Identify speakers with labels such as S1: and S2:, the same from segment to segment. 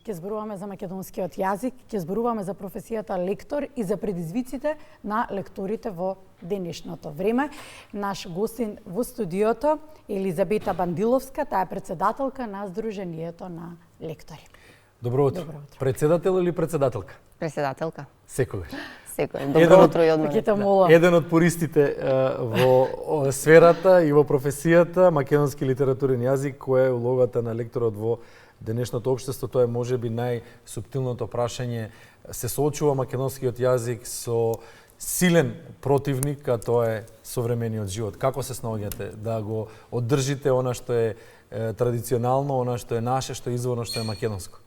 S1: ќе зборуваме за македонскиот јазик, ќе зборуваме за професијата лектор и за предизвиците на лекторите во денешното време. Наш гостин во студиото Елизабета Бандиловска, таа е председателка на Сдруженијето на лектори.
S2: Добро утро. Председател или председателка?
S3: Председателка.
S2: Секогаш.
S3: Секогаш. Добро утро и од мене.
S2: Еден од пористите во сферата и во професијата македонски литературен јазик, која е улогата на лекторот во денешното општество, тоа е можеби најсуптилното прашање. Се соочува македонскиот јазик со силен противник, а тоа е современиот живот. Како се снаоѓате да го оддржите она што е традиционално, она што е наше, што е изворно, што е македонско?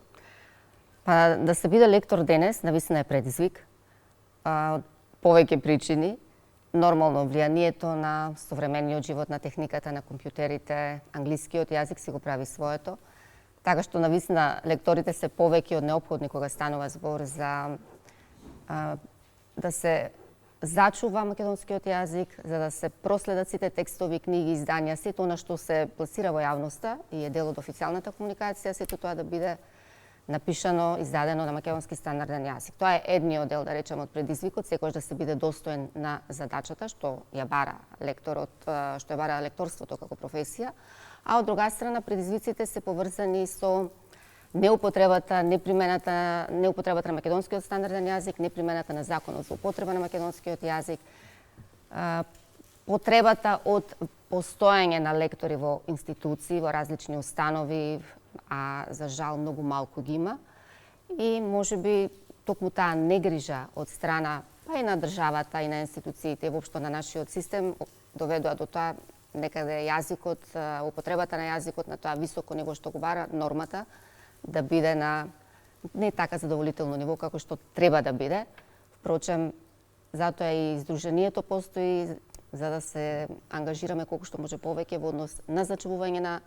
S3: Па да се биде лектор денес, навистина е предизвик. Повеќе причини. Нормално влијанието на современиот живот, на техниката, на компјутерите, англискиот јазик си го прави своето. Така што навистина лекторите се повеќе од неопходни кога станува збор за да се зачува македонскиот јазик, за да се проследат сите текстови, книги, издања, сето она што се пласира во јавноста и е дел од официјалната комуникација, сето тоа да биде напишано, издадено на македонски стандарден јазик. Тоа е едниот дел, да речеме, од предизвикот, секојаш да се биде достоен на задачата што ја бара лекторот, што ја бара лекторството како професија, а од друга страна предизвиците се поврзани со неупотребата на македонскиот стандарден јазик, непримената на законот за употреба на македонскиот јазик, потребата од постоење на лектори во институции, во различни установи, а за жал многу малку ги има. И можеби токму таа негрижа од страна па и на државата и на институциите, воопшто на нашиот систем, доведува до тоа некаде јазикот, употребата на јазикот на тоа високо ниво што го бара нормата, да биде на не така задоволително ниво како што треба да биде. Впрочем, затоа и Сдруженијето постои, за да се ангажираме колку што може повеќе во однос на зачувување на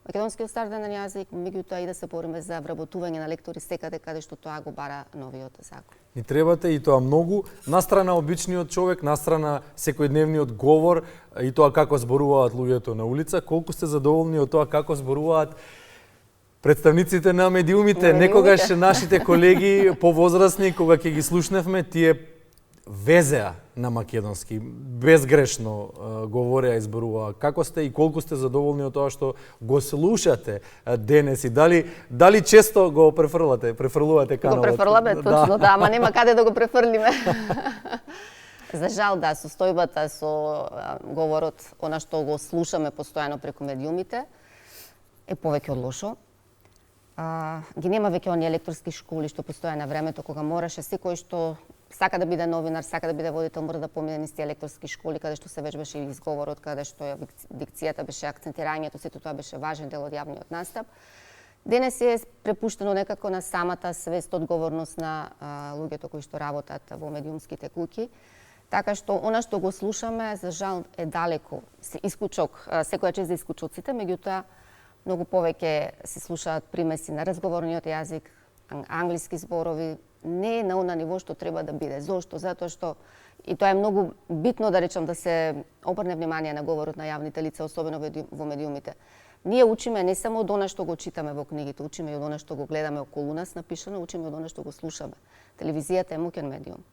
S3: македонскиот стандарден јазик, меѓутоа и да се бориме за вработување на лектори секаде каде што тоа го бара новиот закон.
S2: Ни требате и тоа многу, настрана обичниот човек, настрана секојдневниот говор и тоа како зборуваат луѓето на улица, колку сте задоволни од тоа како зборуваат представниците на медиумите? Некогаш нашите колеги повозрасни, кога ќе ги слушневме, тие везеа на македонски, безгрешно говореа и зборуваа. Како сте и колку сте задоволни од тоа што го слушате денес и дали често го префрлувате каналот?
S3: Го префрламе, точно, да, ама нема каде да го префрлиме. За жал, да, состојбата со говорот, она што го слушаме постојано преку медиумите, е повеќе од лошо. Ги нема веќе оние лекторски школи што постоја на времето кога мораше секој што сака да биде новинар, сака да биде водител, мора да помине низ тие лекторски школи каде што се вежбаше и изговорот, каде што дикцијата беше, акцентирањето, сето тоа беше важен дел од јавниот настап. Денес е препуштено некако на самата свест, одговорност на луѓето кои што работат во медиумските куќи. Така што она што го слушаме, за жал, е далеко. Секоја чест за исклучоците, меѓутоа многу повеќе се слушаат примеси на разговорниот јазик, англиски зборови, не е на она ниво што треба да биде. Зошто? Затоа што, и тоа е многу битно да речам, да се обрне внимание на говорот на јавните лица, особено во медиумите. Ние учиме не само од она што го читаме во книгите, учиме и од она што го гледаме околу нас напишано, учиме од она што го слушаме. Телевизијата е моќен медиум.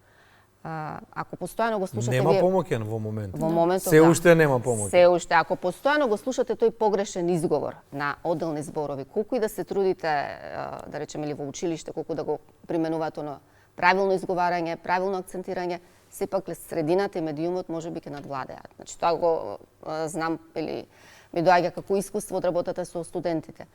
S3: Ако постојано го слушате
S2: нема помоќен во моментот.
S3: Во моментот
S2: се уште нема помоќен.
S3: Се уште, ако постојано го слушате тој погрешен изговор на одделни зборови, колку и да се трудите, да речеме, или во училиште, колку да го применувате на правилно изговарање, правилно акцентирање, сепак средината и медиумот можеби ќе надвладеат. Значи тоа го знам или ми доаѓа како искуство од работата со студентите.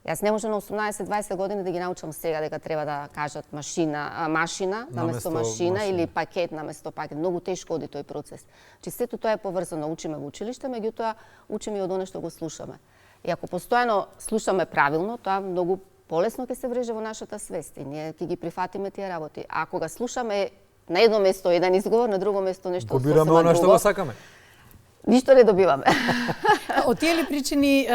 S3: Јас не можам на 18-20 години да ги научам сега дека треба да кажат машина наместо машина или пакет наместо пакет. Многу тешко оди тој процес. Че сето тоа е поврзано, учиме во училиште, меѓутоа учиме и од она што го слушаме. И ако постојано слушаме правилно, тоа многу полесно ќе се вреже во нашата свест и ние ќе ги прифатиме тие работи. А ако го слушаме на едно место еден изговор, на друго место нешто сосема друго,
S2: добиваме она што го сакаме.
S3: Ништо не добиваме.
S1: Од тие ли причини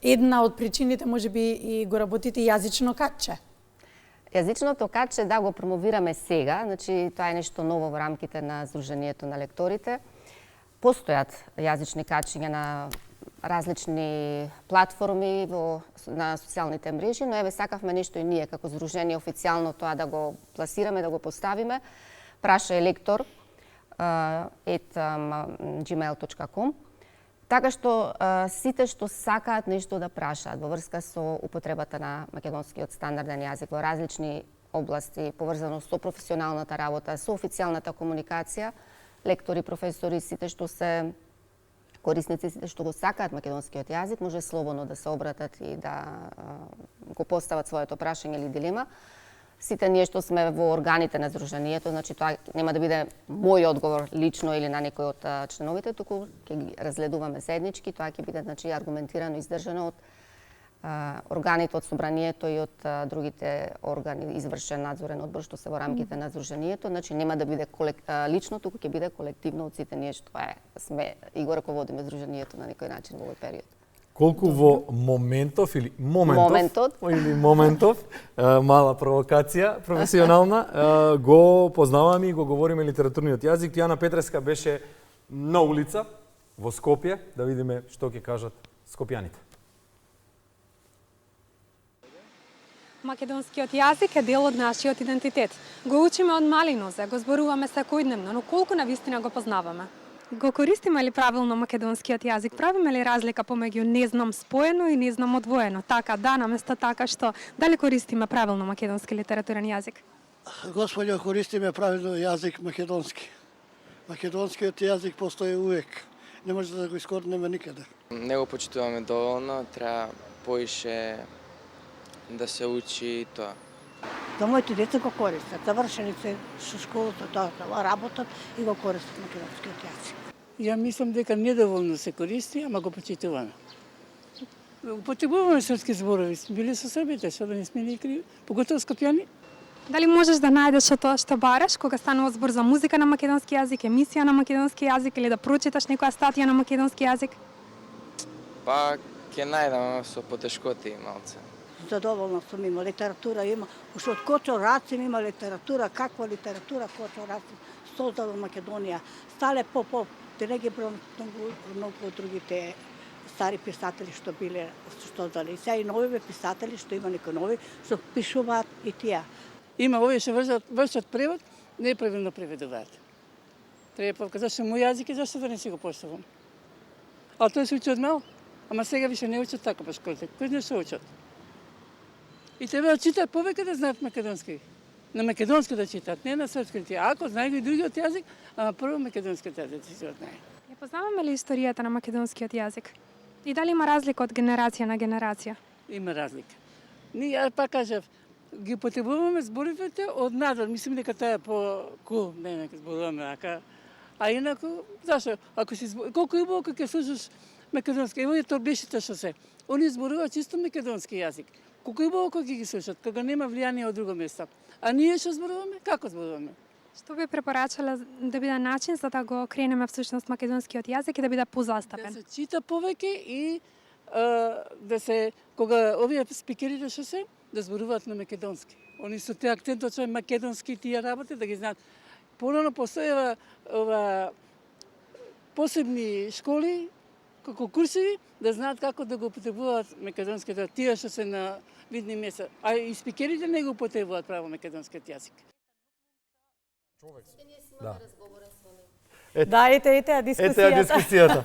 S1: една од причините можеби и го работите јазично катче?
S3: Јазичното катче, да, го промовираме сега, значи тоа е нешто ново во рамките на Сдруженијето на лекторите. Постојат јазични катчиња на различни платформи на социјалните мрежи, но еве сакавме нешто и ние како здружение официјално тоа да го пласираме, да го поставиме. Праша електор @gmail.com. Така што сите што сакаат нешто да прашаат во врска со употребата на македонскиот стандарден јазик во различни области, поврзано со професионалната работа, со официјалната комуникација, лектори, професори, сите што се корисници, сите што го сакаат македонскиот јазик, може слободно да се обратат и да го постават своето прашање или дилема. Сите ние што сме во органите на здруженијето, значи тоа нема да биде мој одговор лично или на некој од членовите, туку ќе ги разгледуваме заеднички, тоа ќе биде значи аргументирано и издржано од органите од собранието и од другите органи, извршен надзорен одбор што се во рамките на здруженијето, значи нема да биде лично, туку ќе биде колективно од сите ние што сме и го раководиме здруженијето на некој начин во овој период.
S2: Колку во моментов или моментов, мала провокација професионална, го познаваме и го говориме литературниот јазик. Тијана Петреска беше на улица во Скопје, да видиме што ќе кажат скопјаните.
S4: Македонскиот јазик е дел од нашиот идентитет. Го учиме од мали нозе, го зборуваме секојдневно, но колку навистина го познаваме? Го користиме ли правилно македонскиот јазик? Правиме ли разлика помеѓу не знам споено и не знам одвоено? Така да, наместо така што, дали користиме правилно македонски литературен јазик?
S5: Господјо, користиме правилно јазик македонски. Македонскиот јазик постои увек. Не може да го искоренеме никаде.
S6: Не го почитуваме доволно, треба поише да се учи тоа.
S7: Да моите деца го користат, завршени се со школата, тоа работат и го користат македонскиот јазик.
S8: Ја мислам дека недоволно се користи, ама го почитуваме. Употребуваме српски зборови, били со србите, што да не сме никри, поготово скопјани.
S4: Дали можеш да најдеш тоа што бараш кога станува збор за музика на македонски јазик, емисија на македонски јазик или да прочиташ некоја статија на македонски јазик?
S6: Па ќе најдам со потешкоти малце.
S7: Задоволна сум, има литература, има уште од Кочо Рацин има литература, каква литература Кочо Рацин создава Македонија. Стале Попов, те не ги бројам многу другите стари писатели што биле создали. Сега и нови писатели што има некои нови што пишуваат и тие.
S8: Има овие што вршат превод, неправилно преведуваат. Треба зашто мој јазик и зашто да не си го поставам. А тој се учи од мал, ама сега више не учат така по школите. Кој не се учат? И треба да читаат повеќе да знаат македонски. На македонски да читаат, не на српски. Ако знаат и другиот јазик, ама прво македонскиот јазик да се знае.
S4: Ја познаваме ли историјата на македонскиот јазик? И дали има разлика од генерација на генерација?
S8: Има разлика. Ние, пак кажав, ги потребуваме зборивите од надвор. Мислим дека тоа е по-кул, не нека зборуваме ака. А инаку, зашо? Ако си колку убаво кога ќе слушаш македонски, ево е торбешите што се. Они зборуваат чисто македонски јазик. Колку убаво кога ги слушат, кога нема влијание од друго место. А ние што зборуваме? Како зборуваме?
S4: Што би препорачале да биде начин за да го кренеме всушност македонскиот јазик и да биде позастапен?
S8: Да се чита повеќе и да се, кога овие спикерите што се, да зборуваат на македонски. Они со те акцентот со македонски тие работи да ги знаат. Порано постојава посебни школи, како курсиви, да знаат како да го употребуваат македонскиот, тие што се на видни места. А и спикерите не го употребуваат право македонскиот јазик.
S2: Да.
S1: Да, ете дискусијата.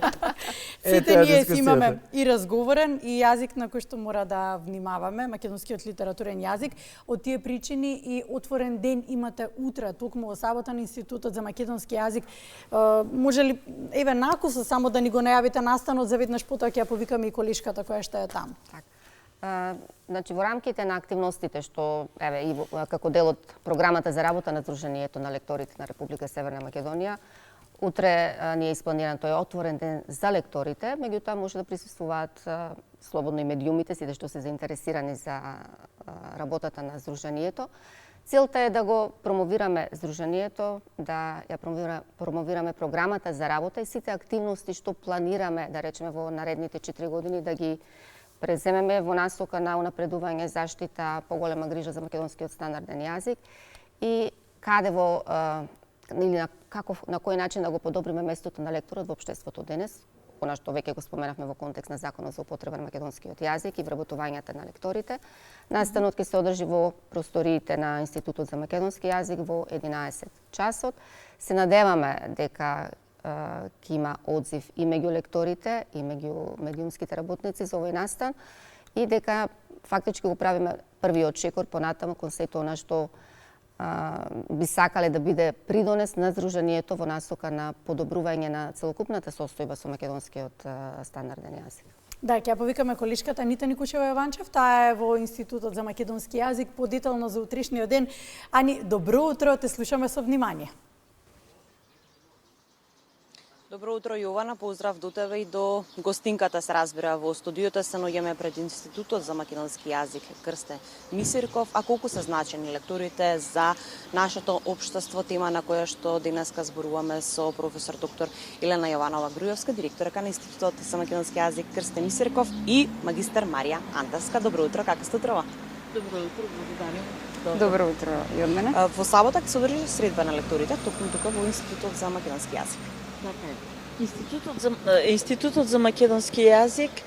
S1: Сите ние си имаме и разговорен и јазик на кој што мора да внимаваме, македонскиот литературен јазик. Од тие причини и отворен ден имате утре, токму во сабота на Институтот за македонски јазик. Може ли, еве накуса само да ни го најавите настанот, за веднаш потоа ќе ја повикаме и колешката која што е там.
S3: Значи, во рамките на активностите што, еве, и како дел од програмата за работа на Сдруженијето на лекторите на Република Северна Македонија, утре ни е испланиран тој отворен ден за лекторите, меѓутоа може да присуствуваат слободно и медиумите, сите што се заинтересирани за работата на Сдруженијето. Целта е да го промовираме Сдруженијето, да ја промовираме програмата за работа и сите активности што планираме, да речеме, во наредните 4 години, да ги преземеме во насока на унапредување, заштита, поголема грижа за македонскиот стандарден јазик и каде или на кој начин да го подобриме местото на лекторот во општеството денес, она што веќе го споменавме во контекст на Законот за употреба на македонскиот јазик и вработувањата на лекторите. Настанот ќе се одржи во просториите на Институтот за македонски јазик во 11 часот. Се надеваме дека ќе има одзив и меѓу лекторите и меѓу медиумските работници за овој настан и дека фактички го правиме првиот чекор понатаму кон сето она што би сакале да биде придонес на Сдруженијето во насока на подобрување на целокупната состојба со македонскиот стандарден јазик.
S1: Да, ќе повикаме колишката Анита Никушева Јованчев, таа е во Институтот за македонски јазик, подетално за утрешниот ден. Ани, добро утро, те слушаме со внимание.
S9: Добро утро, Јована, поздрав до тебе и до гостинката, се разбира. Во студиото се наоѓаме пред Институтот за македонски јазик Крсте Мисирков, а колку се значени лекторите за нашето општество, тема на која што денеска зборуваме со професор доктор Елена Јованова Грујовска, директорка на Институтот за македонски јазик Крсте Мисирков и магистар Марија Антарска. Добро утро, како сте утрова?
S10: Добро утро, благодарам.
S9: Добро утро и од мене. Во сабота ќе се одржи средба на лекторите, токму тука во Институтот за македонски јазик.
S10: Институтот за македонски јазик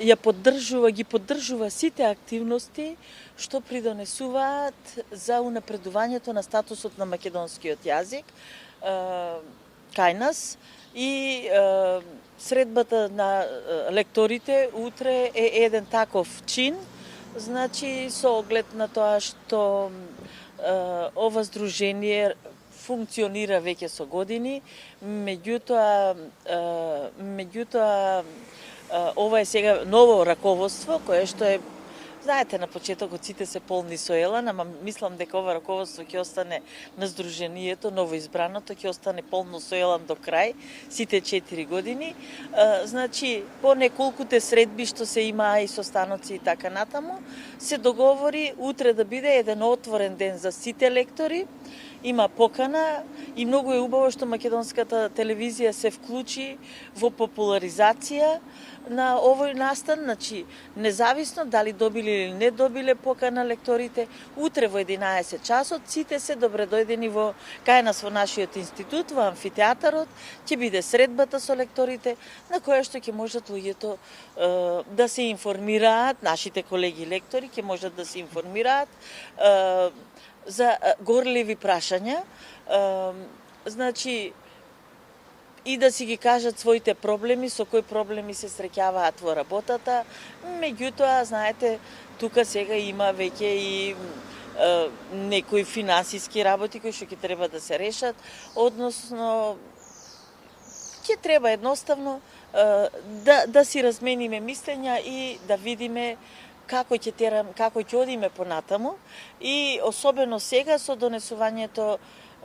S10: ги поддржува сите активности што придонесуваат за унапредувањето на статусот на македонскиот јазик кај нас и средбата на лекторите утре е еден таков чин, значи со оглед на тоа што ова здружение функционира веќе со години, меѓутоа ова е сега ново раководство кое што е, знаете, на почетокот сите се полни со елан, ама мислам дека ова раководство ќе остане на здруженијето, новоизбраното, ќе остане полно со елан до крај, сите 4 години. Значи, по неколкуте средби што се има и со станоци и така натаму, се договори утре да биде еден отворен ден за сите лектори. Има покана и многу е убаво што македонската телевизија се вклучи во популаризација на овој настан, значи независно дали добиле или не добиле покана лекторите, утре во 11 часот сите се добредојдени во кај нас во нашиот институт, во амфитеатарот, ќе биде средбата со лекторите на која што ќе можат луѓето да се информираат, нашите колеги лектори ќе можат да се информираат за горливи прашања, значи и да си ги кажат своите проблеми, со кои проблеми се среќаваат во работата. Меѓутоа, знаете, тука сега има веќе и некои финансиски работи кои што ќе треба да се решат, односно ќе треба едноставно да си размениме мислења и да видиме како ќе одиме понатаму и особено сега со донесувањето,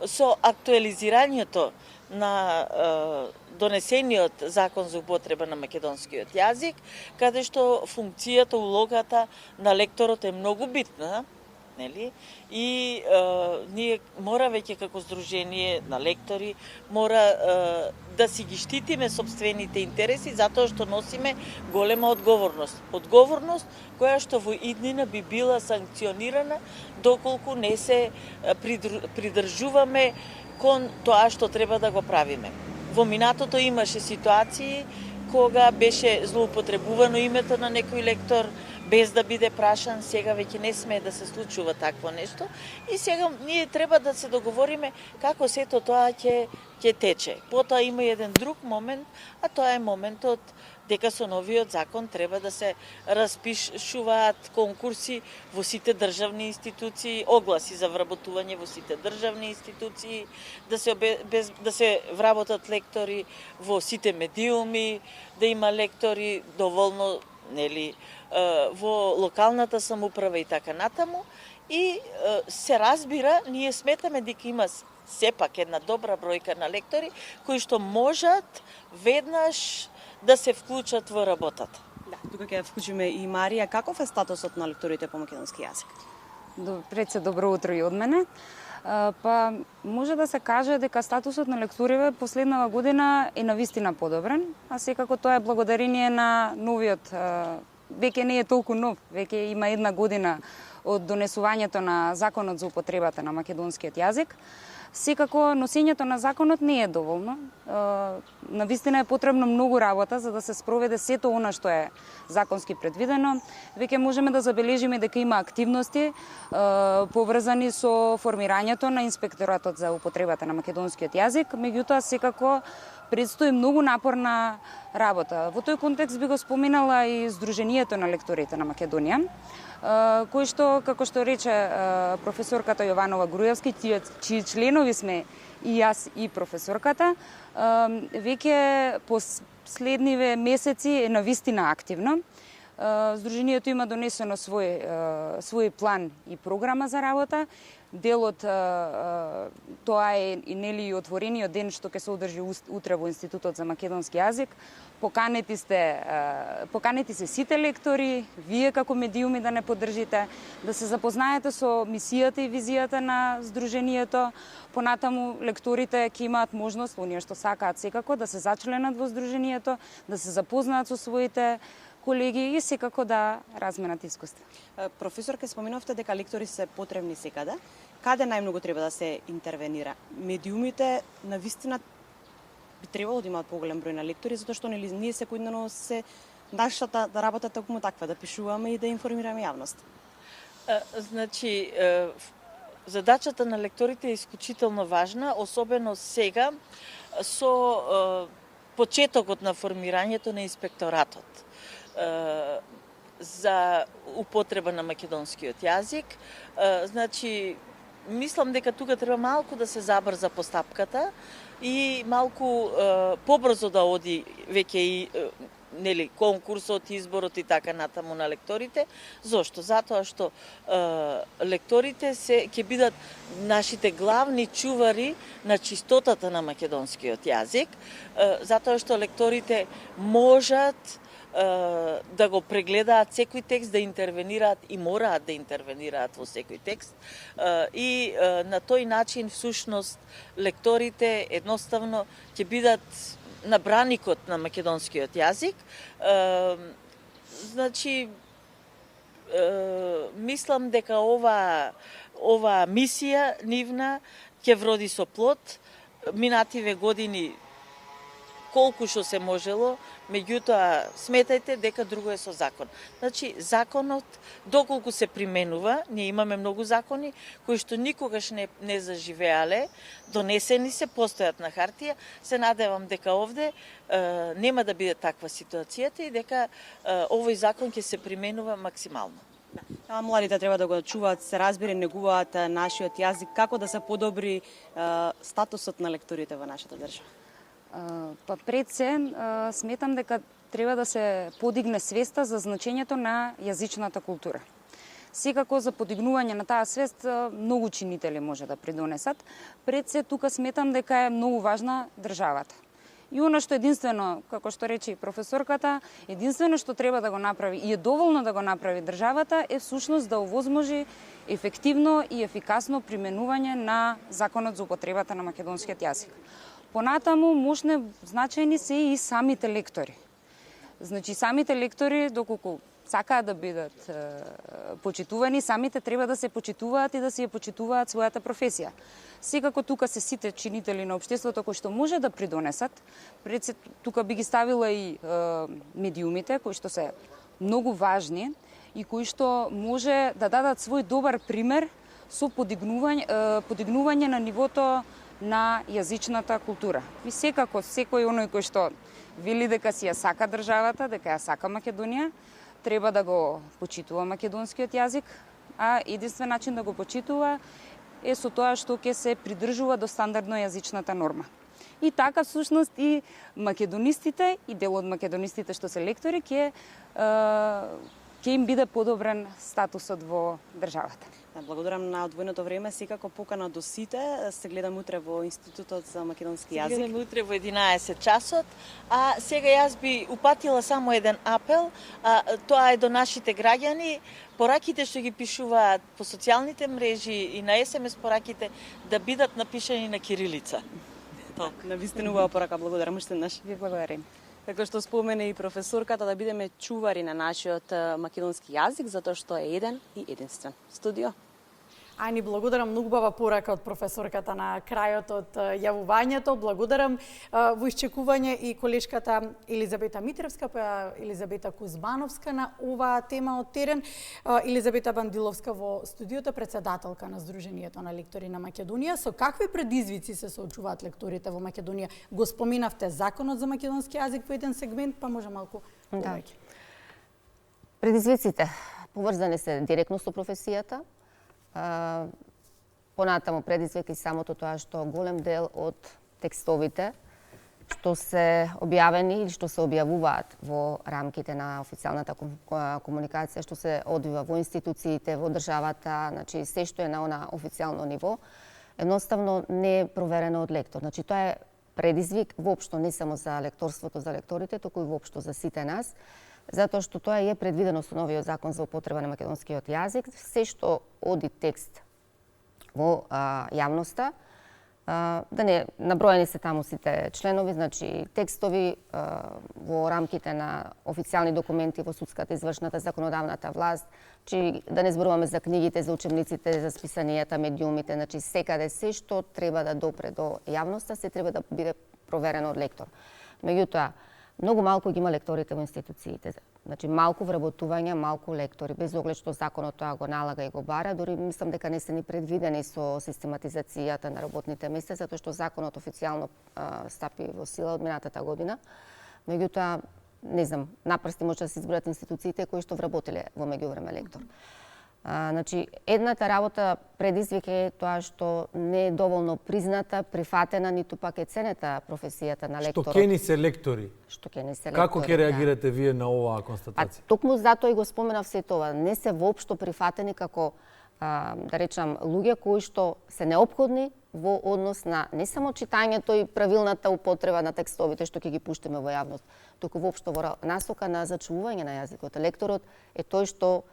S10: со актуализирањето на донесениот закон за употреба на македонскиот јазик, каде што функцијата, улогата на лекторот е многу битна, нели? И ние мора веќе како здружение на лектори мора да си ги штитиме собствените интереси затоа што носиме голема одговорност. Одговорност која што во иднина би била санкционирана доколку не се придржуваме кон тоа што треба да го правиме. Во минатото имаше ситуации кога беше злоупотребувано името на некој лектор без да биде прашан, сега веќе не смее да се случува такво нешто и сега ние треба да се договориме како сето тоа ќе тече. Потоа има еден друг момент, а тоа е моментот дека со новиот закон треба да се распишуваат конкурси во сите државни институции, огласи за вработување во сите државни институции, да се вработат лектори во сите медиуми, да има лектори доволно, нели, во локалната самоуправа и така натаму. И се разбира, ние сметаме дека има сепак една добра бројка на лектори кои што можат веднаш да се вклучат во работата.
S9: Да, тука ќе вклучиме и Марија. Каков е статусот на лекторите по македонски јазик?
S11: Пред се добро утро и од мене. Па може да се каже дека статусот на лекторите последнава година е навистина подобрен, а секако тоа е благодарение на новиот, веќе не е толку нов, веќе има една година од донесувањето на Законот за употребата на македонскиот јазик. Секако носењето на законот не е доволно. Навистина е потребно многу работа за да се спроведе сето она што е законски предвидено. Веќе можеме да забележиме дека има активности поврзани со формирањето на инспекторатот за употребата на македонскиот јазик, меѓутоа секако предстои многу напорна работа. Во тој контекст би го споменала и Сдруженијето на лекторите на Македонија, кој што, како што рече професорката Јованова Груевски, чии членови сме и јас и професорката, веќе последниве месеци е навистина активно. Сдруженијето има донесено свој план и програма за работа. Дел од тоа е и нели отворениот ден што ќе се одржи утре во Институтот за македонски јазик. Поканети се сите лектори, вие како медиуми да не поддржите, да се запознаете со мисијата и визијата на Сдруженијето. Понатаму лекторите ќе имаат можност, оние што сакаат секако, да се зачленат во Сдруженијето, да се запознаат со своите колеги и секако да разменат искуства.
S9: Професорка, споменавте дека лектори се потребни секаде. Каде најмногу треба да се интервенира? Медиумите навистина би требало да имаат поголем број на лектори, затоа што ние секојдневно се нашата работа токму таква, да пишуваме и да информираме јавност.
S10: Значи, задачата на лекторите е исклучително важна, особено сега со почетокот на формирањето на инспекторатот за употреба на македонскиот јазик. Значи, мислам дека тука треба малку да се забрза постапката и малку побрзо да оди веќе и нели конкурсот, изборот и така натаму на лекторите. Зошто? Затоа што лекторите ќе бидат нашите главни чувари на чистотата на македонскиот јазик, затоа што лекторите можат да го прегледаат секој текст, да интервенираат и мораат да интервенираат во секој текст. И на тој начин, всушност, лекторите едноставно ќе бидат на браникот на македонскиот јазик. Значи, мислам дека ова мисија нивна ќе вроди со плод. Минативе години колку што се можело, меѓутоа сметајте дека друго е со закон. Значи, законот, доколку се применува, ние имаме многу закони кои што никогаш не заживеале, донесени се, постојат на хартија. Се надевам дека овде нема да биде таква ситуацијата и дека овој закон ќе се применува максимално.
S9: Младите треба да го чуваат, се разбира, негуваат нашиот јазик. Како да се подобри статусот на лекторите во нашата држава?
S11: Па пред се, сметам дека треба да се подигне свеста за значењето на јазичната култура. Секако за подигнување на таа свест многу чинители може да придонесат. Пред се, тука сметам дека е многу важна државата. И она што единствено, како што рече и професорката, единствено што треба да го направи и е доволно да го направи државата е всушност да овозможи ефективно и ефикасно применување на законот за употребата на македонскиот јазик. Понатаму, мощни значајни се и самите лектори. Значи, самите лектори, доколку сакаат да бидат почитувани, самите треба да се почитуваат и да си ја почитуваат својата професија. Секако тука се сите чинители на општеството кои што може да придонесат. Тука би ги ставила и медиумите, кои што се многу важни и кои што може да дадат свој добар пример со подигнување на нивото на јазичната култура. И секако, секој оној кој што вели дека си ја сака државата, дека ја сака Македонија, треба да го почитува македонскиот јазик, а единствен начин да го почитува е со тоа што ќе се придржува до стандардно јазичната норма. И така, всушност, и македонистите, и дел од македонистите што се лектори, ќе им биде подобрен статусот во државата.
S9: Благодарам на одвоеното време, секако покана до сите. Се гледам утре во Институтот за македонски јазик.
S10: Се гледам утре во 11 часот, а сега јас би упатила само еден апел, тоа е до нашите граѓани, пораките што ги пишуваат по социјалните мрежи и на СМС пораките да бидат напишани на кирилица.
S9: Навистина убава порака, благодарам уште еднаш.
S11: Ви благодарим.
S9: Како што спомене и професорката, да бидеме чувари на нашиот македонски јазик, затоа што е еден и единствен. Студио.
S1: Ајни, благодарам, многу убава порака од професорката на крајот од јавувањето. Благодарам во исчекување и колешката Елизабета Митревска, па Елизабета Кузмановска на оваа тема од терен. Елизабета Бандиловска во студиото, председателка на Сдруженијето на лектори на Македонија. Со какви предизвици се соочуваат лекторите во Македонија? Го споменавте законот за македонски јазик во еден сегмент, па може малку повеќе.
S3: Предизвиците поврзани се директно со професијата. Понатаму предизвик и самото тоа што голем дел од текстовите што се објавени или што се објавуваат во рамките на официјалната комуникација, што се одвива во институциите, во државата, значи се што е на она официјално ниво, едноставно не е проверено од лектор. Значи тоа е предизвик воопшто не само за лекторството, за лекторите, туку и воопшто за сите нас, затоа што тоа е предвидено со новиот закон за употреба на македонскиот јазик. Се што оди текст во јавноста, да не наброени се таму сите членови, значи текстови во рамките на официјални документи во судската, извршната, законодавната власт, чи да не зборуваме за книгите, за учебниците, за списанијата, медиумите, значи секаде се што треба да допре до јавноста, се треба да биде проверено од лектор. Меѓутоа, многу малку ги има лекторите во институциите. Значи малку вработување, малку лектори, без оглед што законот тоа го налага и го бара, дури мислам дека не се ни предвидени со систематизацијата на работните места, затоа што законот официјално стапи во сила од минатата година. Меѓутоа, не знам, напрсти може да се избројат институциите кои што вработиле во меѓувреме лектор. Значи, едната работа предизвик е тоа што не е доволно призната, прифатена, ниту пак е ценета професијата на лекторот.
S2: Што ќе ни се лектори?
S3: Што ќе ни се лектори,
S2: како ќе реагирате вие на оваа констатација?
S3: Токму затоа и го споменав се тоа. Не се воопшто прифатени како, да речам, луѓе кои што се неопходни во однос на не само читањето и правилната употреба на текстовите што ќе ги пуштиме во јавност, туку воопшто во насока на зачувување на јазикот. Лекторот е тој што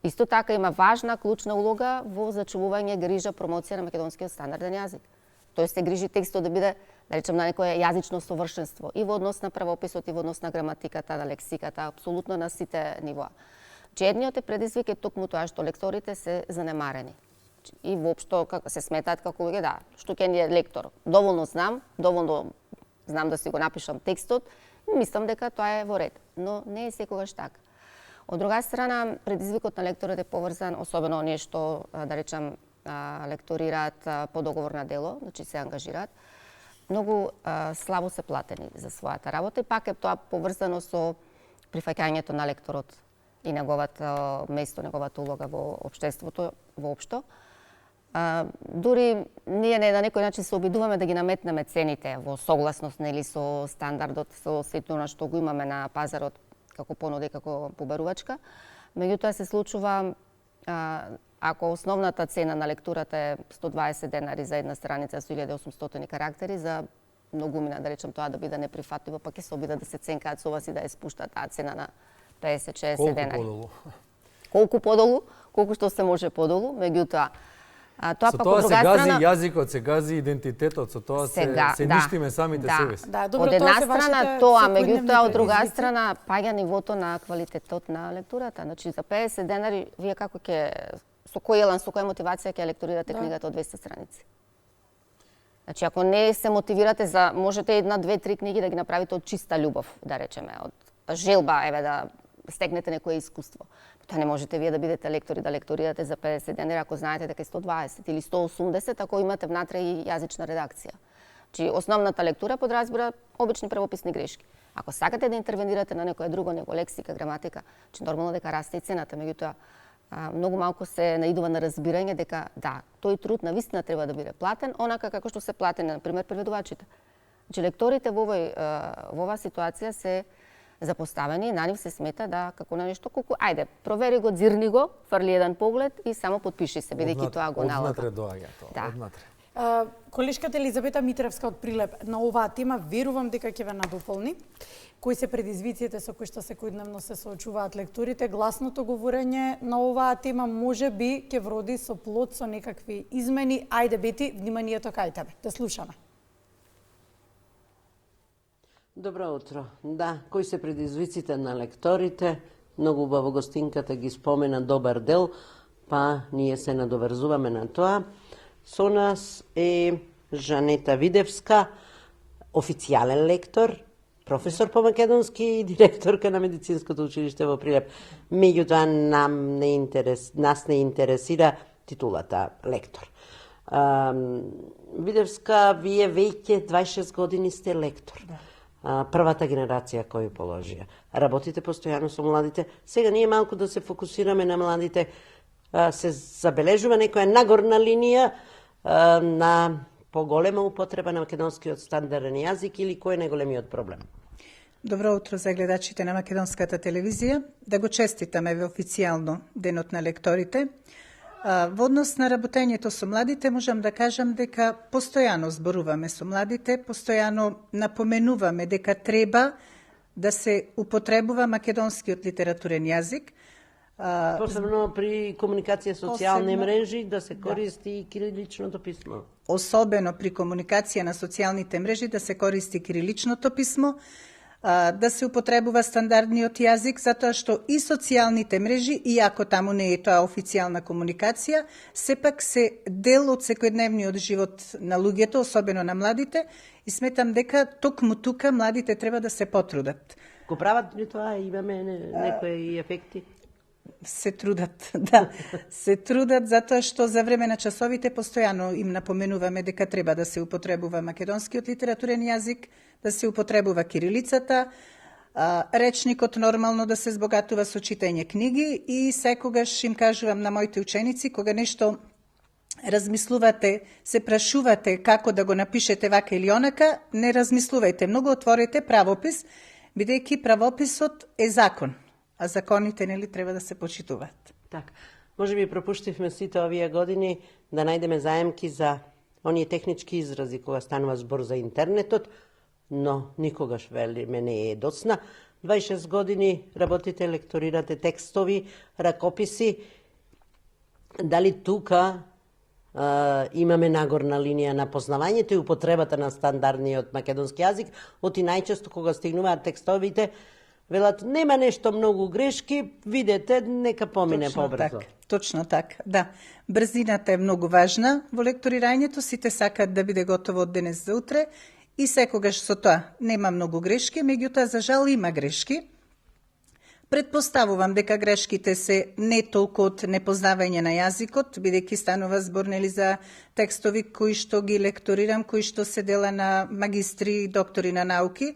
S3: исто така има важна, клучна улога во зачувување, грижа, промоција на македонскиот стандарден јазик. Тој се грижи текстот да биде, да речем, на некое јазично совршенство и во однос на правописот, и во однос на граматиката, на лексиката, апсолутно на сите нивоа. Едниот е предизвик е токму тоа што лекторите се занемарени. И воопшто се сметаат како луѓе, да, што ќе ни е лектор. Доволно знам да си го напишам текстот, мислам дека тоа е во ред, но не е секогаш така. Од друга страна, предизвикот на лекторот е поврзан, особено оние што, да речам, лекторираат по договор на дело, значи се ангажираат, многу слабо се платени за својата работа и пак е тоа поврзано со прифаќањето на лекторот и неговото место, неговата улога во општеството воопшто. Дури ние на некој начин се обидуваме да ги наметнеме цените во согласност нели со стандардот, со сето она што го имаме на пазарот како понуда и како побарувачка. Меѓутоа се случува ако основната цена на лектурата е 120 денари за една страница со 1800 карактери, за многумина, да речем, тоа да биде неприфатливо, па ќе се обидат да се ценкаат со вас и да ја спуштат таа цена на 50-60 денари. Колку подолу? Колку што се може подолу, меѓутоа тоа
S2: со
S3: пак
S2: тоа
S3: од друга страна
S2: се гази јазикот, се гази идентитетот, со тоа се ништиме самите себе си.
S1: Да, добро,
S3: од една страна тоа, меѓутоа од друга
S1: предизвици.
S3: страна паѓа нивото на квалитетот на лектурата. Значи за 50 денари вие како ќе со кој елан, со која мотивација ќе лекторирате книгата од 200 страници? Значи ако не се мотивирате за можете една, две, три книги да ги направите од чиста љубов, да речеме, од желба еве да стекнете некое искуство. Тоа не можете вие да бидете лектори, да лекторирате за 50 денари ако знаете дека е 120 или 180 ако имате внатре и јазична редакција. Значи основната лектура подразбира обични правописни грешки. Ако сакате да интервенирате на некое друго него, лексика, граматика, че нормално дека расте и цената, меѓутоа многу малку се наидува на разбирање дека да, тој труд навистина треба да биде платен, онака како што се платени на пример преведувачите. Значи лекторите во оваа ситуација се запоставени, на нив се смета да како на нешто колку ајде, провери го, дзирни го, фрли еден поглед и само подпиши се, бидејќи тоа го налага.
S2: Однатре доаѓа тоа, однатре.
S1: Колешката Елизабета Митревска од Прилеп на оваа тема верувам дека ќе ве надополни. Кои се предизвиците со кои што секојдневно се соочуваат лекторите? Гласното говорење на оваа тема можеби ќе вроди со плод, со некакви измени. Ајде Бети, вниманието кај тебе. Те слушаме.
S12: Добро утро. Да, кои се предизвиците на лекторите? Многу убаво гостинката ги спомена добар дел. Па ние се надоврзуваме на тоа. Со нас е Жанета Видевска, официјален лектор, професор по македонски и директорка на медицинското училиште во Прилеп. Меѓутоа нас не интересира титулата лектор. Видевска, вие веќе 26 години сте лектор. Првата генерација која положија. Работите постојано со младите. Сега ние малку да се фокусираме на младите. Се забележува некоја нагорна линија на поголема употреба на македонскиот стандарден јазик или кој е најголемиот проблем?
S13: Добро утро за гледачите на Македонската телевизија. Да го честитаме ве официјално Денот на лекторите. Во однос на работењето со младите, можам да кажам дека постојано зборуваме со младите, постојано напоменуваме дека треба да се употребува македонскиот литературен јазик.
S12: Посебно при комуникација социјални мрежи да се користи и кириличното писмо.
S13: Особено при комуникација на социјалните мрежи да се користи кириличното писмо, да се употребува стандардниот јазик, затоа што и социјалните мрежи, иако таму не е тоа официјална комуникација, сепак се дел од секојдневниот живот на луѓето, особено на младите, и сметам дека токму тука младите треба да се потрудат.
S12: Го прават ли тоа? Имаме некои ефекти?
S13: Се трудат, да. Се трудат затоа што за време на часовите постојано им напоменуваме дека треба да се употребува македонскиот литературен јазик, да се употребува кирилицата, речникот нормално да се збогатува со читање книги и секогаш им кажувам на моите ученици, кога нешто размислувате, се прашувате како да го напишете вака или онака, не размислувајте многу, отворете правопис, бидејќи правописот е закон. А законите нели треба да се почитуваат.
S12: Така. Може би пропуштивме сите овие години да најдеме заемки за оние технички изрази кога станува збор за интернетот, но никогаш велиме не е доцна. 26 години работите, лекторирате текстови, ракописи. Дали тука имаме нагорна линија на познавањето и употребата на стандардниот македонски јазик, оти најчесто кога стигнуваат текстовите, велат, нема нешто многу грешки, видете, нека помине побрзо.
S13: Точно така, да. Брзината е многу важна во лекторирањето, сите сакаат да биде готово од денес за утре и секогаш со тоа нема многу грешки, меѓутоа за жал има грешки. Предпоставувам дека грешките се не толку од непознавање на јазикот, бидејќи станува збор нели за текстови кои што ги лекторирам, кои што се дела на магистри и доктори на науки.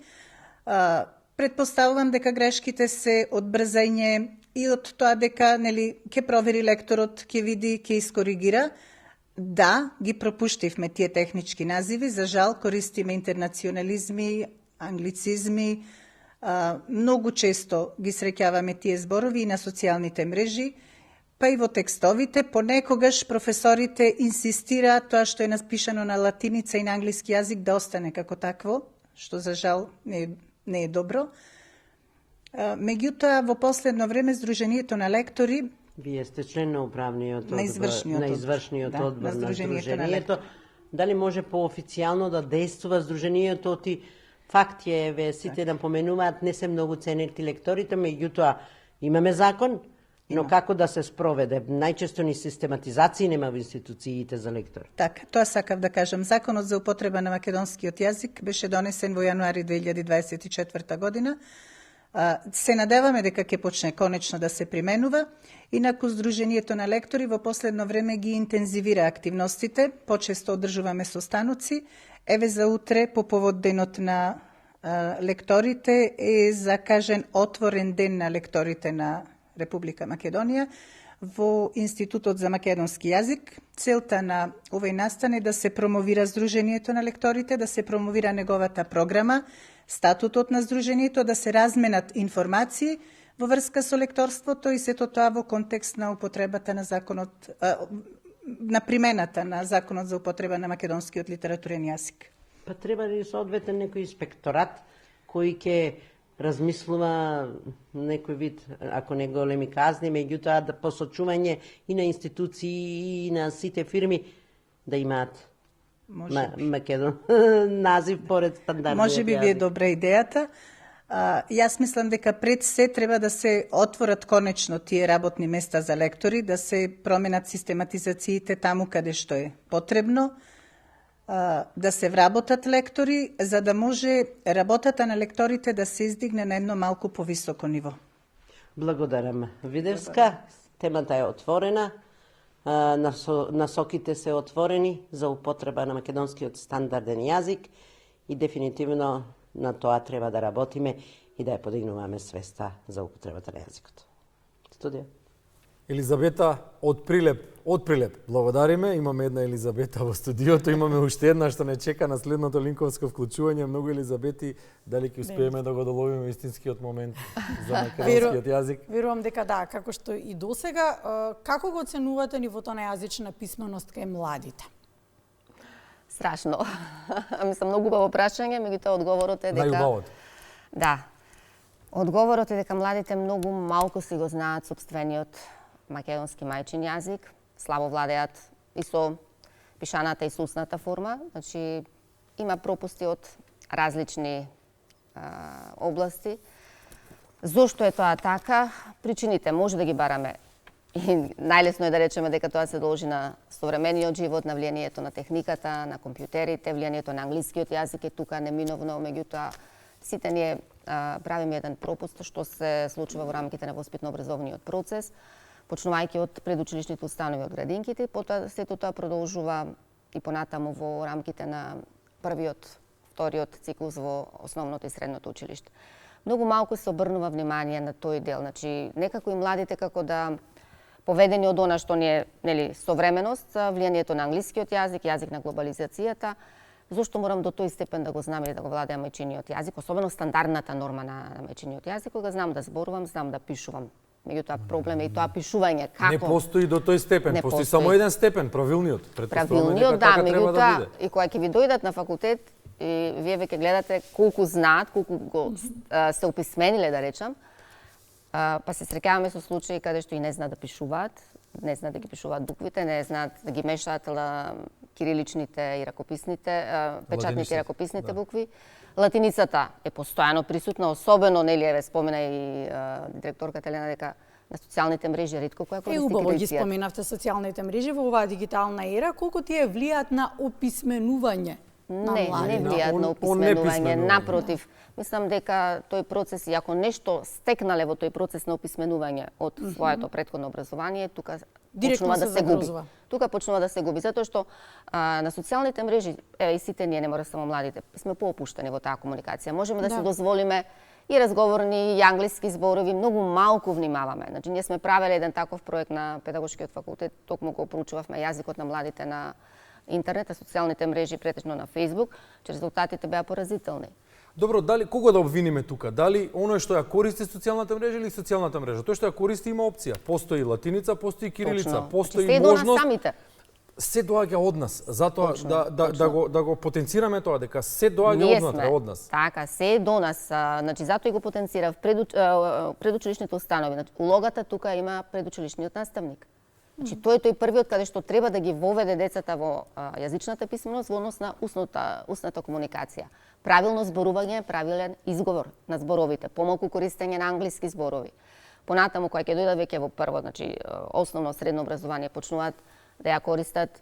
S13: Предпоставувам дека грешките се од брзање и од тоа дека нели ќе провери лекторот, ќе види, ќе искоригира. Да, ги пропуштивме тие технички називи, за жал користиме интернационализми, англицизми, многу често ги среќаваме тие зборови и на социјалните мрежи, па и во текстовите. Понекогаш професорите инсистираат тоа што е напишано на латиница и на англиски јазик да остане како такво, што за жал не е добро. Меѓутоа, во последно време Сдруженијето на лектори,
S12: вие сте член на управниот одбор,
S13: на извршниот
S12: одбор на Сдруженијето. Дали може поофицијално да действува Сдруженијето? Ти факт е, сите напоменуваат, не се многу ценети лекторите, меѓутоа имаме закон, но како да се спроведе? Најчесто ни систематизација нема во институциите за лектори.
S13: Така, тоа сакав да кажам. Законот за употреба на македонскиот јазик беше донесен во јануари 2024 година. Се надеваме дека ќе почне конечно да се применува. Инаку Сдруженијето на лектори во последно време ги интензивира активностите, почесто одржуваме состаноци. Еве за утре, по повод денот на лекторите, е закажен отворен ден на лекторите на Република Македонија во Институтот за македонски јазик. Целта на овој настан е да се промовира Сдруженијето на лекторите, да се промовира неговата програма, статутот на Сдруженијето, да се разменат информации во врска со лекторството и сето тоа во контекст на употребата на законот, на примената на законот за употреба на македонскиот литературен јазик.
S12: Па треба ли соодветен некој инспекторат кој ќе размислува некој вид, ако не големи казни, меѓутоа да посочување и на институции и на сите фирми да имаат назив поред стандардниот јазик.
S13: Може би ви е добра идејата. Јас мислам дека пред се треба да се отворат конечно тие работни места за лектори, да се променат систематизациите таму каде што е потребно, да се вработат лектори, за да може работата на лекторите да се издигне на едно малку повисоко ниво.
S12: Благодарам, Видевска. Темата е отворена. Насоките се отворени за употреба на македонскиот стандарден јазик и дефинитивно на тоа треба да работиме и да ја подигнуваме свеста за употребата на јазикот. Студија.
S2: Елизабета од Прилеп, благодариме. Имаме една Елизабета во студиото, имаме уште една што не чека на следното линковско вклучување. Многу Елизабети, дали ќе успееме да го доловиме истинскиот момент за македонскиот јазик?
S1: Верувам дека да, како што и досега. Како го оценувате нивото на јазична писменост кај младите?
S3: Страшно. Мислам, многу убаво прашање, меѓутоа одговорот е дека...
S2: Најубавото.
S3: Да. Одговорот е дека младите многу малку си го знаат сопствениот македонски мајчин јазик, слабо владеат и со пишаната и со устната форма, значи има пропусти од различни области. Зошто е тоа така? Причините може да ги бараме. И најлесно е да речеме дека тоа се должи на современиот живот, на влијанието на техниката, на компјутерите, влијанието на англискиот јазик е тука неминовно, меѓутоа сите ние правиме еден пропуст што се случува во рамките на воспитно-образовниот процес, почнувајќи од предучилишните установи, од градинките, потоа сето тоа продолжува и понатаму во рамките на првиот, вториот циклус во основното и средното училиште. Многу малку се обрнува внимание на тој дел, значи некако и младите како да поведени од она што ни е, нели, современост, влијанието на англискиот јазик, јазик на глобализацијата. Зошто морам до тој степен да го знам или да го владеам мајчиниот јазик, особено стандардната норма на мајчиниот јазик, кога знам да зборувам, знам да пишувам. Меѓутоа проблем е и тоа пишување. Како?
S2: Не постои до тој степен, постои само еден степен, правилниот.
S3: Правилниот, да, меѓутоа и кога ќе ви дојдат на факултет и вие веќе гледате колку знаат, колку го се описмениле, да речам, па се среќаваме со случаи каде што и не знаат да пишуваат, не знаат да ги пишуваат буквите, не знаат да ги мешаат кириличните и ракописните, печатните и ракописните букви. Латиницата е постојано присутна, особено, нели, еве спомена и директорката Елена дека на социјалните мрежи ретко која користи кирилиција.
S1: Убаво ги споменавте социјалните мрежи во оваа дигитална ера, колку тие влијаат на описменување?
S3: Не влијаат на описменување, напротив. Мислам дека тој процес, и ако нешто стекнале во тој процес на описменување од своето претходно образование, тука почнува да се губи. Тука почнува да се губи, затоа што на социјалните мрежи, и сите ние, не мора само младите, сме поопуштени во таа комуникација. Можеме да се дозволиме и разговорни, и англиски зборови, многу малку внимаваме. Значи, ние сме правеле еден таков проект на Педагошкиот факултет, токму го проучувавме јазикот на младите на интернет, а социјалните мрежи, претежно на Facebook, че резултатите беа поразителни.
S2: Добро, дали кого да обвиниме тука? Дали оној што ја користи социјалната мрежа или социјалната мрежа? Тој што ја користи има опција. Постои латиница, постои кирилица, постои можност. Се доаѓа од нас. Затоа да го потенцираме тоа, дека се доаѓа однатре од нас.
S3: Така, се до нас. Значи затоа и го потенцирав предучилишните установи. Значи, улогата тука има предучилишниот наставник. Значи, тој е првиот каде што треба да ги воведе децата во јазичната писменост во однос на устната комуникација. Правилно зборување, правилен изговор на зборовите, помалку користење на англиски зборови. Понатаму, кога ќе дојдат веќе во прво, значи основно средно образование, почнуваат да ја користат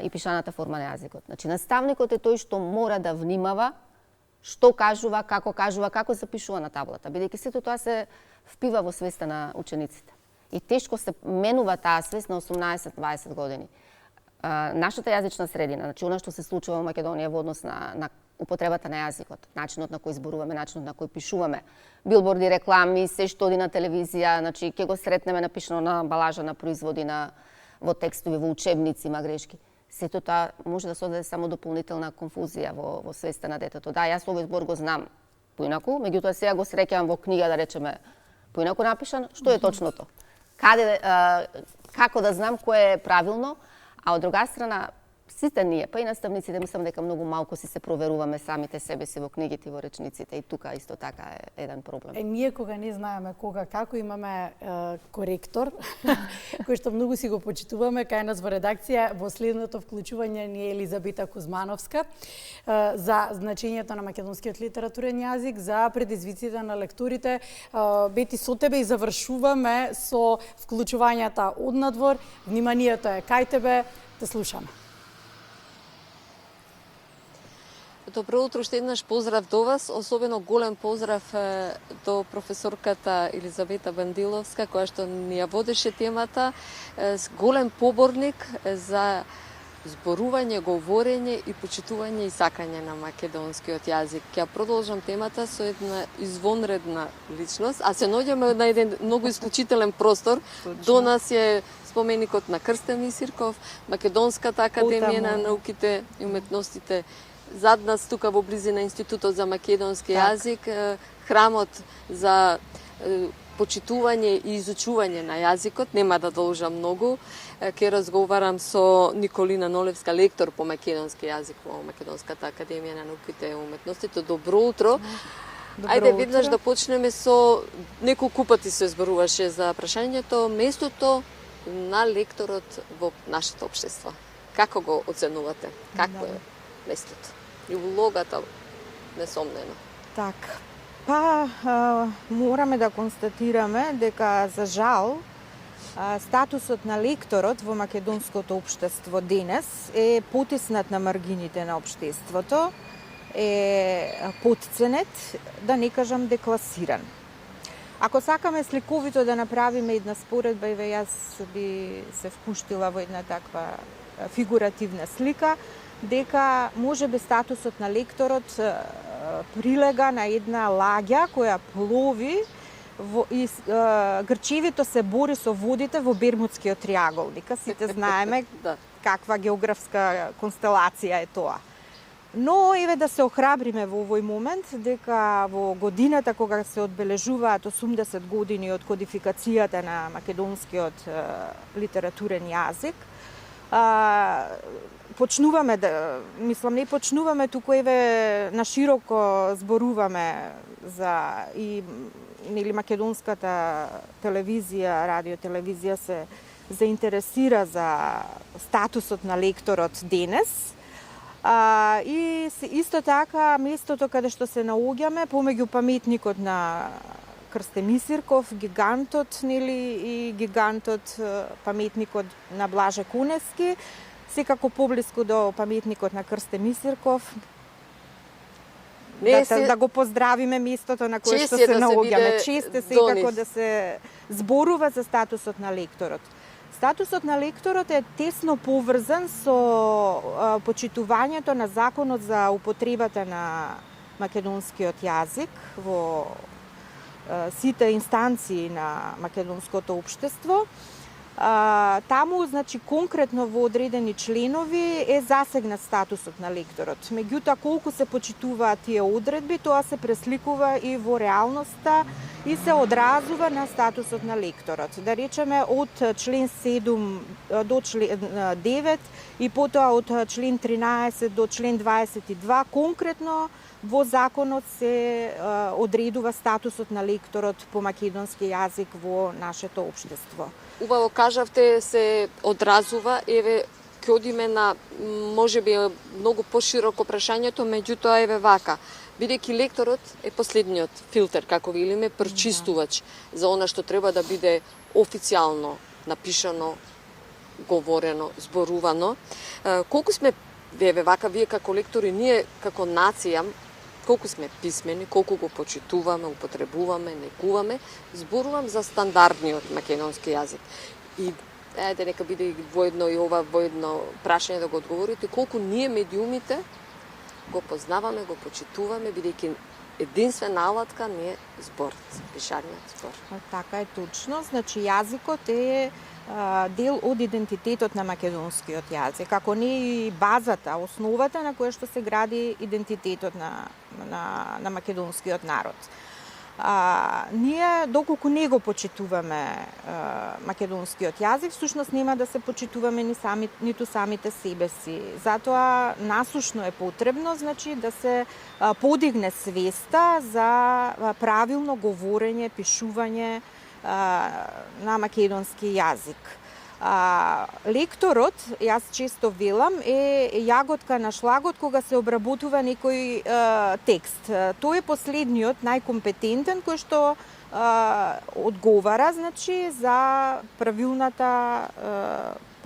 S3: и пишаната форма на јазикот. Значи, наставникот е тој што мора да внимава што кажува, како запишува на таблата, бидејќи сето тоа се впива во свеста на учениците. И тешко се менува таа свест на 18-20 години. Нашата јазична средина, значи она што се случува во Македонија во однос на употребата на јазикот, начинот на кој зборуваме, начинот на кој пишуваме, билборди, реклами, се што оди на телевизија, значи ќе го сретнеме напишано на амбалажа на производи, во текстови, во учебници, има грешки. Сето тоа може да создаде само дополнителна конфузија во свеста на детето. Да, јас овој збор го знам поинаку, меѓутоа сега го среќавам во книга, да речеме, поинаку напишан, што е точното? Како да знам кое е правилно, а од друга страна Сите ние, па и наставниците, мислам дека многу малку се проверуваме самите себе си во книгите и во речниците, и тука исто така е еден проблем.
S1: Ние кога не знаеме кога како имаме коректор кој што многу си го почитуваме кај нас во редакција, во следното вклучување ни е Елизабета Кузмановска за значењето на македонскиот литературен јазик, за предизвиците на лекторите. Бети, со тебе и завршуваме со вклучувањата однадвор. Вниманието е кај тебе, те слушаме.
S14: Добро утро, уште еднаш поздрав до вас, особено голем поздрав до професорката Елизабета Бандиловска, која што ни ја водеше темата, голем поборник за зборување, говорење и почитување и сакање на македонскиот јазик. Ќе продолжам темата со една извонредна личност, а се наоѓаме на еден многу исклучителен простор. До нас е споменикот на Крсте Мисирков, Македонската академија на науките и уметностите, зад нас тука во близина Институтот за македонски јазик, храмот за почитување и изучување на јазикот. Нема да должам многу. Ќе разговарам со Николина Нолевска, лектор по македонски јазик во Македонската академија на науките и уметностите. Добро утро. Ајде веднаш да почнеме со неколку пати се зборуваше за прашањето местото на лекторот во нашето општество. Како го оценувате? Како е местото и улогата, несомнено?
S15: Така. Па, мораме да констатираме дека, за жал, статусот на лекторот во македонското општество денес е потиснат на маргините на општеството, е потценет, да не кажам декласиран. Ако сакаме сликовито да направиме една споредба, и јас би се впуштила во една таква фигуративна слика, дека може би статусот на лекторот прилега на една лагја која плови и грчевито се бори со водите во Бермудскиот триаголник. Сите знаеме каква географска констелација е тоа. Но еве да се охрабриме во овој момент дека во годината кога се одбележуваат 80 години од кодификацијата на македонскиот литературен јазик, почнуваме да, мислам, не почнуваме, туку еве на широко зборуваме за и нели македонската телевизија, радиотелевизија се заинтересира за статусот на лекторот денес. И исто така местото каде што се наоѓаме помеѓу паметникот на Крсте Мисирков, гигантот, нели, и гигантот паметникот на Блаже Куневски, секако поблиску до паметникот на Крсте Мисирков. Да го поздравиме местото на кое што се наоѓаме. Чест е секако да се зборува за статусот на лекторот. Статусот на лекторот е тесно поврзан со почитувањето на законот за употребата на македонскиот јазик во сите инстанции на македонското општество. Таму, значи, конкретно во одредени членови е засегнат статусот на лекторот. Меѓутоа, колку се почитуваат тие одредби, тоа се пресликува и во реалноста и се одразува на статусот на лекторот. Да речеме, од член 7 до член 9 и потоа од член 13 до член 22, конкретно во законот се одредува статусот на лекторот по македонски јазик во нашето општество.
S14: Убаво кажавте, се одразува, еве, ќе одиме на, можеби, многу пошироко прашањето, меѓутоа, еве вака. Бидејќи лекторот е последниот филтер, како велиме, прочистувач за она што треба да биде официјално напишано, говорено, зборувано. Колку сме, еве вака, вие како лектори, ние како нација, колку сме писмени, колку го почитуваме, употребуваме, негуваме, зборувам за стандардниот македонски јазик. И ајде нека биде воедно и ова воедно прашање да го одговорите, колку ние медиумите го познаваме, го почитуваме, бидејќи единствена алатка не е зборот, пишаниот збор.
S15: Така е точно, значи јазикот е дел од идентитетот на македонскиот јазик, како не и базата, основата на која што се гради идентитетот на македонскиот народ. Ние, доколку не го почитуваме македонскиот јазик, всушност нема да се почитуваме ниту самите себе си. Затоа насушно е потребно, значи, да се подигне свеста за правилно говорење, пишување на македонски јазик. Лекторот, јас често велам, е јаготка на шлагот кога се обработува некој текст. Тој е последниот, најкомпетентен, кој што одговара, значи, за правилната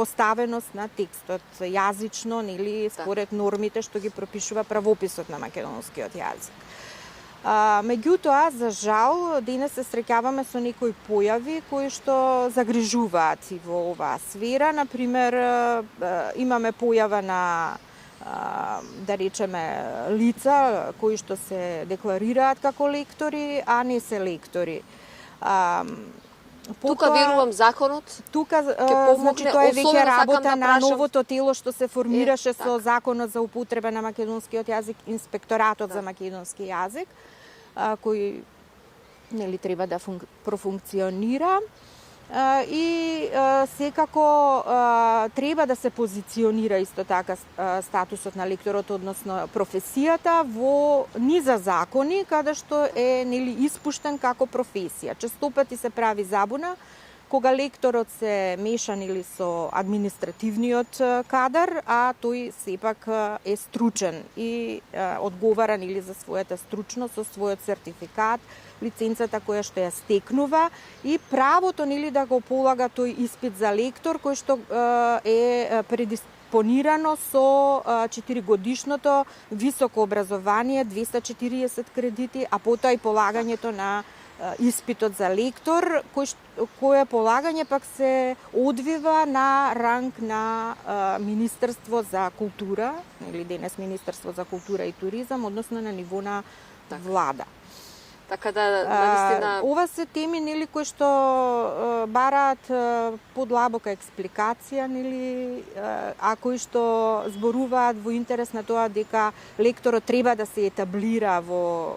S15: поставеност на текстот, јазично, нели, според нормите што ги пропишува правописот на македонскиот јазик. Меѓутоа, за жал, денес се среќаваме со некои појави кои што загрижуваат и во оваа сфера. Например, имаме појава на, да речеме, лица кои што се декларираат како лектори, а не се лектори.
S14: Тука верувам законот.
S15: Тука, значи, тоа е веќе работа на новото тело што се формираше со Законот за употреба на македонскиот јазик, Инспекторатот за македонски јазик, кој, нели, треба да профункционира. И секако треба да се позиционира исто така статусот на лекторот, односно професијата, во низа закони каде што е, нели, испуштен како професија. Често пати се прави забуна кога лекторот се мешан или со административниот кадар, а тој сепак е стручен и одговаран или за својата стручност со својот сертификат, лиценцата која што ја стекнува и правото, нели, да го полага тој испит за лектор кој што е предиспонирано со 4-годишното високо образование, 240 кредити, а потоа и полагањето на испитот за лектор, кое полагање пак се одвива на ранг на Министерство за култура, или денес Министерство за култура и туризам, односно на ниво на влада.
S14: Така да, навистина...
S15: Ова се теми, нели, кои што бараат подлабока експликација, нели, а кои што зборуваат во интерес на тоа дека лекторот треба да се етаблира во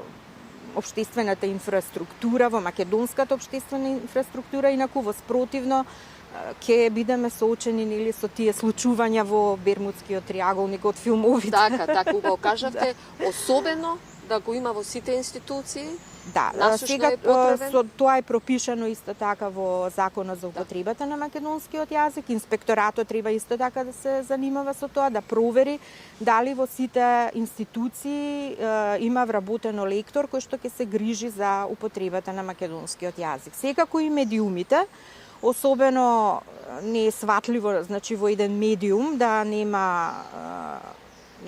S15: општествената инфраструктура, во македонската општествена инфраструктура, инаку во спротивно ќе бидеме соочени, нели, со тие случувања во Бермудскиот триаголник од филмовите.
S14: Така убаво кажавте, особено да го има во сите институции.
S15: Да, сега со тоа е пропишано исто така во Законот за употребата на македонскиот јазик. Инспекторатот треба исто така да се занимава со тоа, да провери дали во сите институции има вработено лектор кој што ќе се грижи за употребата на македонскиот јазик. Секако и медиумите, особено не е сватливо, значи, во еден медиум да нема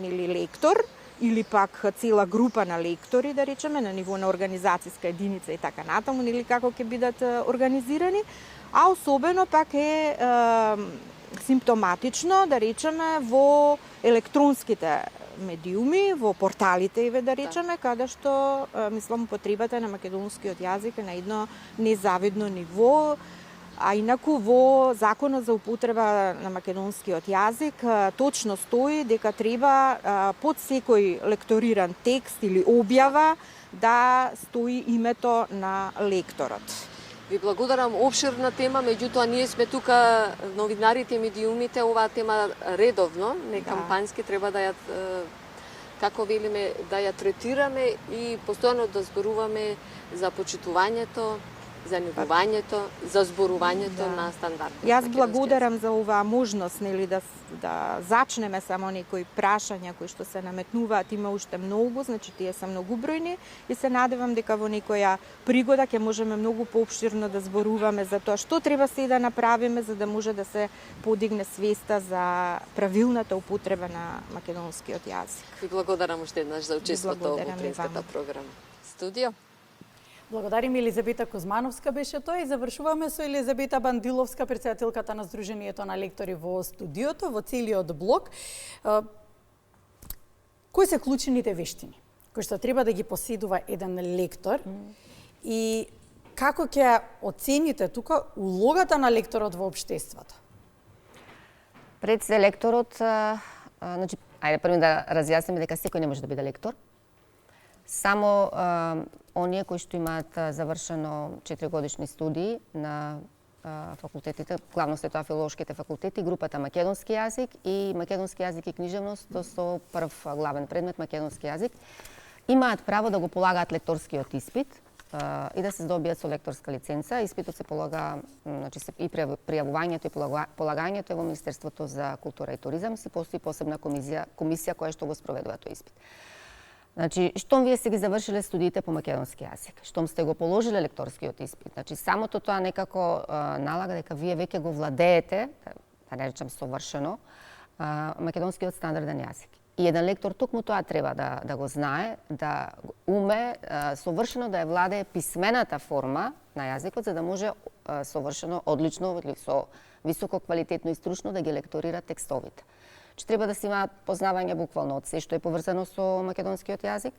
S15: нели лектор, или пак цела група на лектори, да речеме, на ниво на организацијска единица и така натаму, или како ќе бидат организирани, а особено пак е симптоматично, да речеме, во електронските медиуми, во порталите, да речеме, каде што, мислам, употребата на македонскиот јазик е на едно незавидно ниво. А инаку во Законот за употреба на македонскиот јазик точно стои дека треба под секој лекториран текст или објава да стои името на лекторот.
S14: Ви благодарам, обширна тема, меѓутоа ние сме тука, новинарите и медиумите, оваа тема редовно, не кампански, треба да ја, како велиме, да ја третираме и постојано да зборуваме за почитувањето, за негувањето, за зборувањето на стандард.
S15: Јас благодарам за оваа можност, нели, да зачнеме само некои прашања кои што се наметнуваат, има уште многу, значи тие се многубројни и се надевам дека во некоја пригода ќе можеме многу поопширно да зборуваме за тоа што треба се да направиме за да може да се подигне свеста за правилната употреба на македонскиот јазик.
S14: Ви благодарам уште еднаш за учеството во украинската програма. Студио.
S1: Благодарим, Елизабета Кузмановска беше тоа и завршуваме со Елизабета Бандиловска, претседателката на Сдруженијето на лектори во студиото, во целиот блок. Кои се клучните вештини кои што треба да ги поседува еден лектор и како ќе оцените тука улогата на лекторот во општеството?
S3: Пред се лекторот, значи, ајде прво да разјасниме дека секој не може да биде лектор. Само оние кои што имаат завршено 4-годишни студии на факултетите, главно се тоа филолошките факултети, групата македонски јазик и македонски јазик и книжевност, со прв главен предмет македонски јазик, имаат право да го полагаат лекторскиот испит и да се здобијат со лекторска лиценца. Испитот се полага, значи и пријавувањето и полагањето е во Министерството за култура и туризам, си постои посебна комисија која што го спроведува тој испит. Значи, штом вие сте ги завршиле студиите по македонски јазик, штом сте го положиле лекторскиот испит, значи самото тоа некако налага дека вие веќе го владеете, да не речам совршено, македонскиот стандарден јазик. И еден лектор токму тоа треба да го знае, да уме совршено да ја владее писмената форма на јазикот, за да може совршено, одлично или со високо квалитетно и стручно да ги лекторира текстовите. Че треба да се има познавање буквално од се што е поврзано со македонскиот јазик,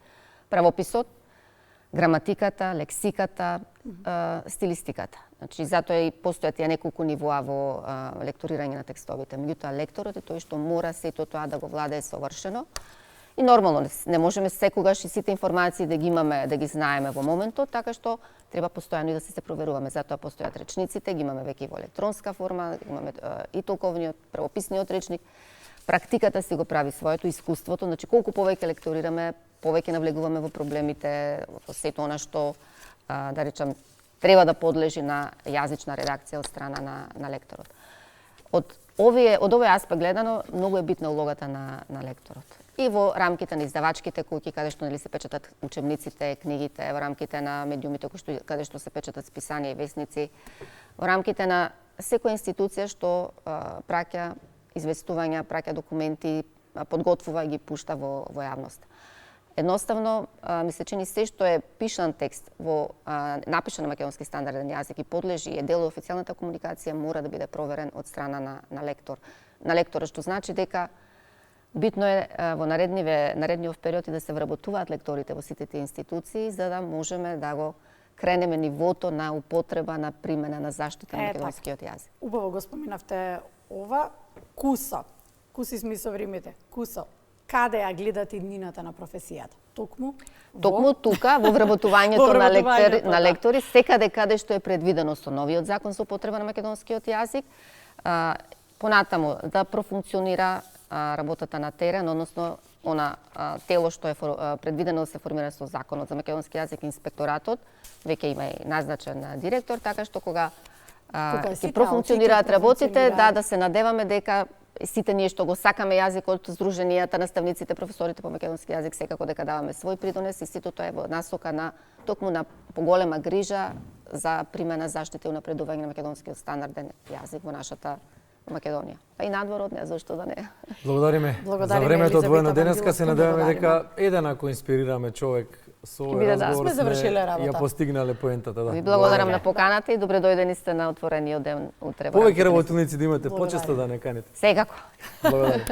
S3: правописот, граматиката, лексиката, стилистиката. Значи, затоа и постојат ја неколку нивоа во лекторирање на текстовите. Меѓутоа, лекторот е тој што мора сето тоа да го владее совршено. И нормално, не можеме секогаш и сите информации да ги имаме, да ги знаеме во моментот, така што треба постојано и да се проверуваме. Затоа постојат речниците, ги имаме веќе во електронска форма, имаме и толковниот, правописниот речник. Практиката си го прави своето, искуството, значи колку повеќе лекторираме, повеќе навлегуваме во проблемите, во сето она што, да речам, треба да подлежи на јазична редакција од страна на лекторот. Од овој аспект гледано, многу е битна улогата на лекторот. И во рамките на издавачките куќи, каде што се печатат учебниците, книгите, во рамките на медиумите каде што се печатат списанија и весници, во рамките на секоја институција што праќа известувања, праќа документи, подготвува и ги пушта во јавност. Едноставно, ми се чини се што е пишан текст напишан на македонски стандарден јазик и подлежи е дел од официјалната комуникација, мора да биде проверен од страна на лектор. На лекторот, што значи дека битно е во наредниот период и да се вработуваат лекторите во сите тие институции, за да можеме да го кренеме нивото на употреба, на примена, на заштита на македонскиот јазик.
S1: Убаво го споминавте ова. Кусо смисовримите, кусо. Каде ја гледате иднината на професијата? Токму
S3: тука, во вработувањето на лектори, секаде каде што е предвидено со новиот закон за употреба на македонскиот јазик, понатаму да профункционира работата на терен, односно она тело што е предвидено да се формира со законот за македонски јазик, инспекторатот, веќе има и назначен директор, така што кога ќе профункционираат работите, да се надеваме дека сите ние што го сакаме јазикот, здруженијата, наставниците, професорите по македонски јазик, секако дека даваме свој придонес и сето тоа е во насока на токму на поголема грижа за примена, заштита и унапредување на македонскиот стандарден јазик во нашата Македонија. А и надвор од неа, зашто да не?
S2: Благодариме за времето одвоено денеска. Се надеваме дека еден ако инспирираме човек со овој разговор сме ја постигнале поентата.
S3: Ви благодарам на поканата и добре дојдени сте на отворениот ден утре.
S2: Повеќе работилници да имате, почесто да не каните.
S3: Секако.
S2: Благодарам.